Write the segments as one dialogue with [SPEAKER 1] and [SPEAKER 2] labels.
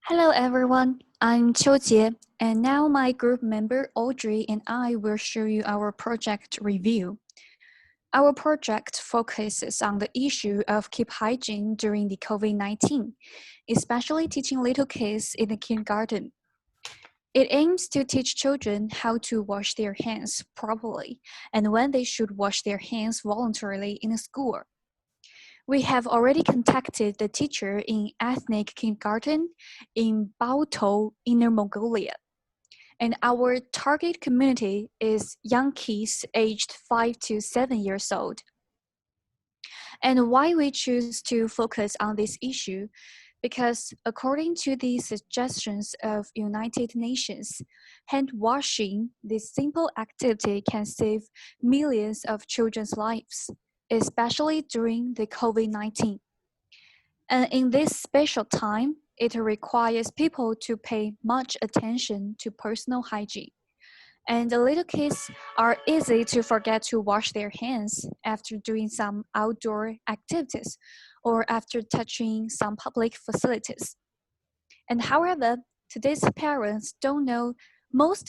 [SPEAKER 1] Hello everyone, I'm Qiujie, and now my group member Audrey and I will show you our project review. Our project focuses on the issue of keep hygiene during the COVID-19, especially teaching little kids in the kindergarten. It aims to teach children how to wash their hands properly and when they should wash their hands voluntarily in school. We have already contacted the teacher in ethnic kindergarten in Baotou, Inner Mongolia. And our target community is young kids aged 5 to 7 years old. And why we choose to focus on this issue? Because according to the suggestions of United Nations, hand washing, this simple activity can save millions of children's lives, especially during the COVID-19. And in this special time, it requires people to pay much attention to personal hygiene. And the little kids are easy to forget to wash their hands after doing some outdoor activities or after touching some public facilities. And however, most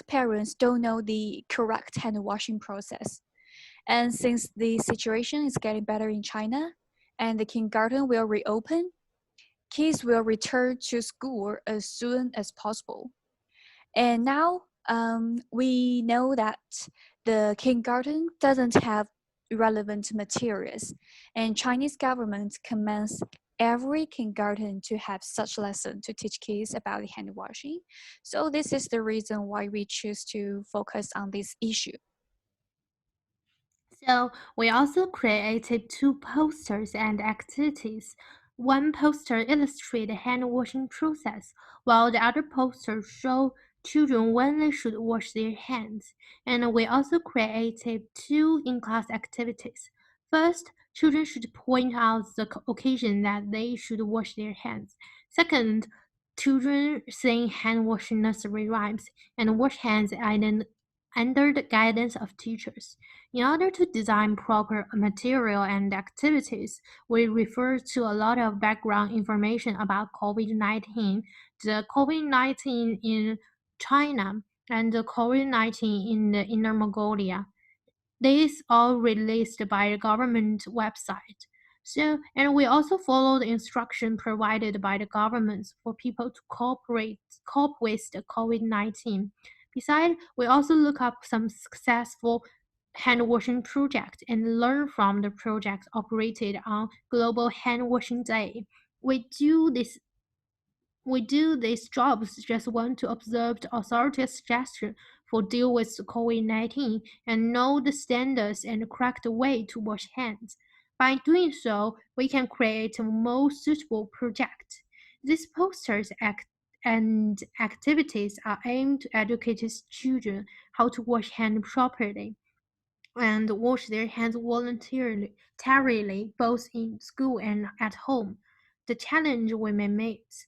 [SPEAKER 1] parents don't know the correct hand washing process. And since the situation is getting better in China and the kindergarten will reopen, kids will return to school as soon as possible. And now we know that the kindergarten doesn't have relevant materials, and Chinese government commands every kindergarten to have such lesson to teach kids about hand washing. So this is the reason why we choose to focus on this issue.
[SPEAKER 2] So we also created two posters and activities. One poster illustrates the hand washing process, while the other poster show children when they should wash their hands. And we also created two in-class activities. First, children should point out the occasion that they should wash their hands. Second, children sing hand washing nursery rhymes and wash hands under the guidance of teachers. In order to design proper material and activities, we refer to a lot of background information about COVID-19, the COVID-19 in China, and the COVID-19 in the Inner Mongolia. These all released by the government website. And we also follow the instruction provided by the governments for people to cope with the COVID-19. Besides, we also look up some successful hand washing projects and learn from the projects operated on Global Hand Washing Day. We do this we do these jobs just want to observe the authorities' suggestion for deal with COVID-19 and know the standards and the correct way to wash hands. By doing so, we can create a more suitable project. These and activities are aimed to educate children how to wash hands properly and wash their hands voluntarily, both in school and at home. The challenge we may meet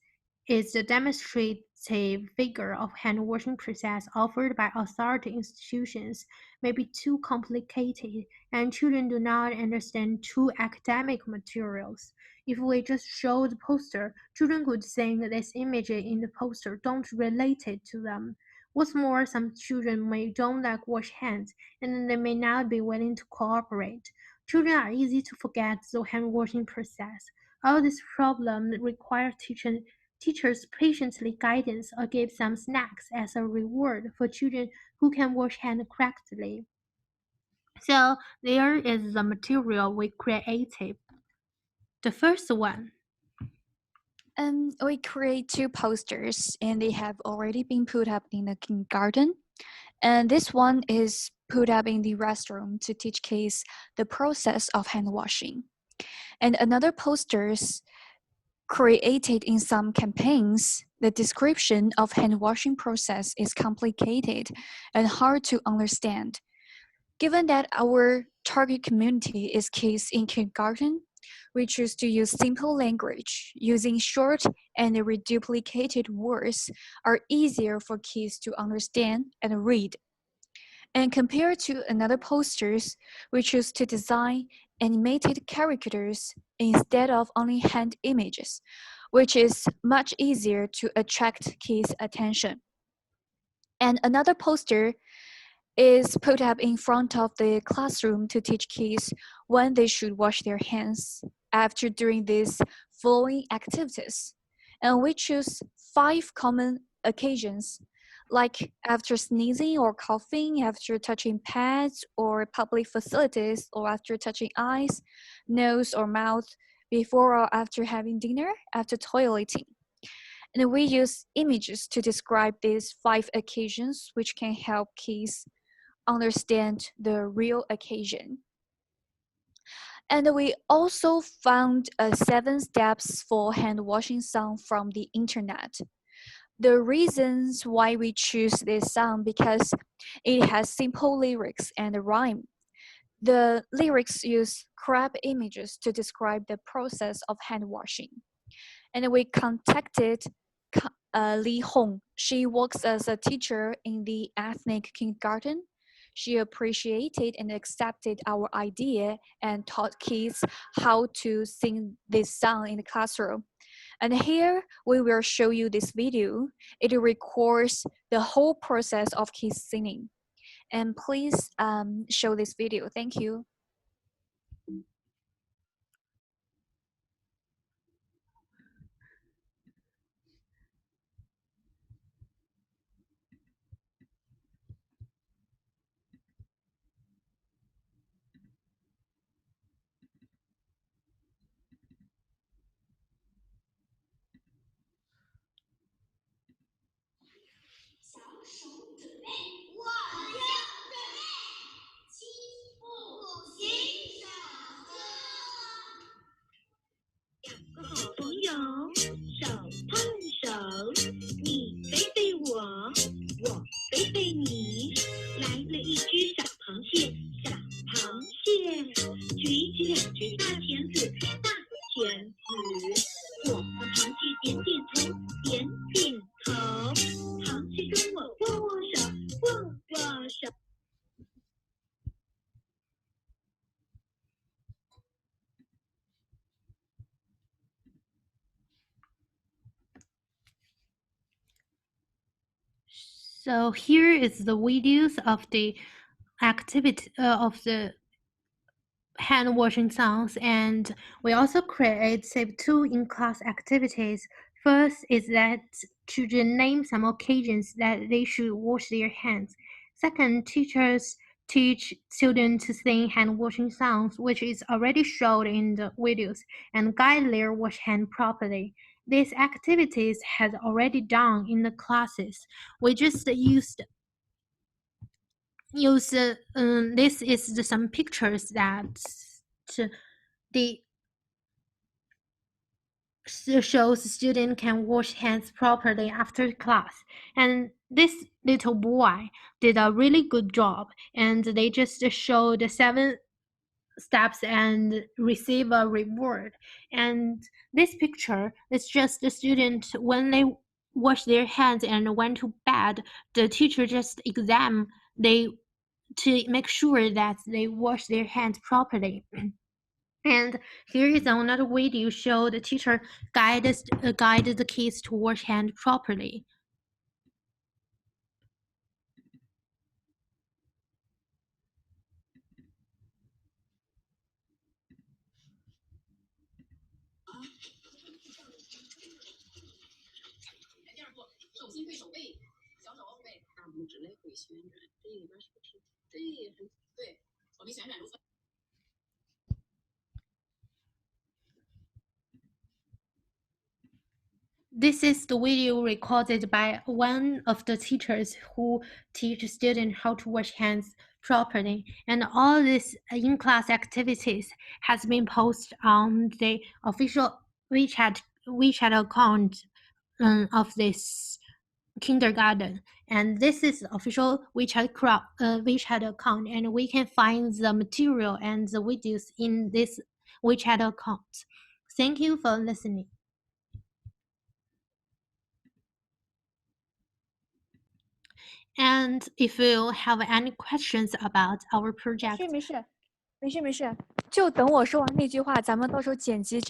[SPEAKER 2] is the demonstrative figure of hand washing process offered by authority institutions may be too complicated and children do not understand true academic materials. If we just show the poster, children could think these images in the poster don't relate it to them. What's more, some children may don't like wash hands and they may not be willing to cooperate. Children are easy to forget the hand washing process. All these problems require teachers patiently guidance or give some snacks as a reward for children who can wash hands correctly. So there is the material we created. The first one.
[SPEAKER 1] We create two posters, and they have already been put up in the kindergarten. And this one is put up in the restroom to teach kids the process of hand washing. And another posters created in some campaigns, the description of hand washing process is complicated and hard to understand. Given that our target community is kids in kindergarten, we choose to use simple language. Using short and reduplicated words are easier for kids to understand and read. And compared to another posters, we choose to design animated characters instead of only hand images, which is much easier to attract kids' attention. And another poster is put up in front of the classroom to teach kids when they should wash their hands after doing these following activities. And we choose 5 common occasions, like after sneezing or coughing, after touching pads or public facilities, or after touching eyes, nose, or mouth, before or after having dinner, after toileting. And we use images to describe these 5 occasions, which can help kids understand the real occasion. And we also found 7 steps for hand washing song from the internet. The reasons why we choose this song because it has simple lyrics and rhyme. The lyrics use crab images to describe the process of hand washing. And we contacted Li Hong. She works as a teacher in the ethnic kindergarten. She appreciated and accepted our idea and taught kids how to sing this song in the classroom. And here we will show you this video. It records the whole process of kids singing. And please show this video. Thank you.
[SPEAKER 2] So here is the videos of the activity of the hand washing songs, and we also create save 2 in-class activities. First is that children name some occasions that they should wash their hands. Second, teachers teach children to sing hand washing songs, which is already shown in the videos, and guide their wash hand properly. These activities had already done in the classes. We just this is some pictures that the shows student can wash hands properly after class, and this little boy did a really good job, and they just show the 7 steps and receive a reward. And this picture is just the student when they wash their hands and went to bed, the teacher just exam they to make sure that they wash their hands properly. And here is another video show the teacher guided the kids to wash hands properly. This is the video recorded by one of the teachers who teach students how to wash hands properly. And all these in-class activities has been posted on the official WeChat account of this kindergarten. And this is the official WeChat account, and we can find the material and the videos in this WeChat account. Thank you for listening. And if you have any questions about our project，
[SPEAKER 1] 没事，就等我说完那句话，咱们到时候剪辑。